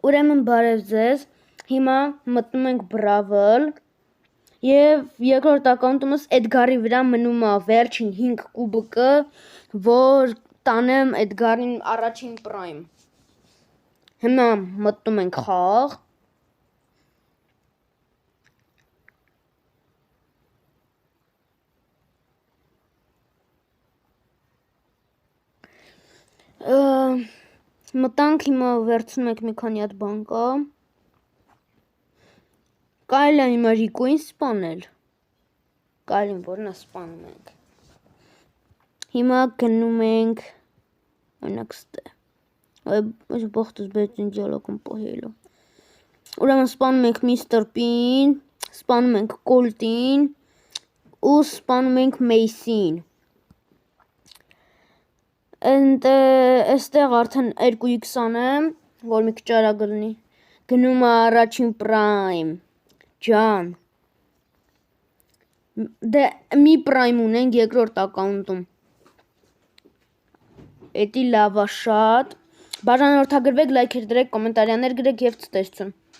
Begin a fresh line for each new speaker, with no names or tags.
Ուրեմն բարև ձեզ, հիմա մտնում ենք Brawl և երկրորդ ակաունտումս Էդգարի վրա մնում է վերջին 5 կուբկը, որ տանեմ Էդգարին առաջին պրայմ։ Հիմա մտնում ենք խաղ։ Մտանք, հիմա վերցնում ենք մի քանի հատ բան կա։ Կարելի է հիմա Ռիկոին սպանել։ Կարելի որն է սպանում ենք։ Հիմա գնում ենք օրինակ ստե։ Այս բախտս բեցին դիալոգում պահելու։ Ուրեմն սպանում ենք Միսթր Պին, սպանում ենք Կոլտին ու սպանում ենք Մեյսին։ Այստեղ արդեն 2x-ան եմ, որ մի քիչ արագ լինի։ Գնում է առաջին պրայմ։ Ջան։ Դե մի պրայմ ունենք երկրորդ ակաունտում։ Էդի լավ է շատ։ Բաժանորդագրվեք, լայքեր դրեք, կոմենտարիաներ գրեք և ցտեսություն։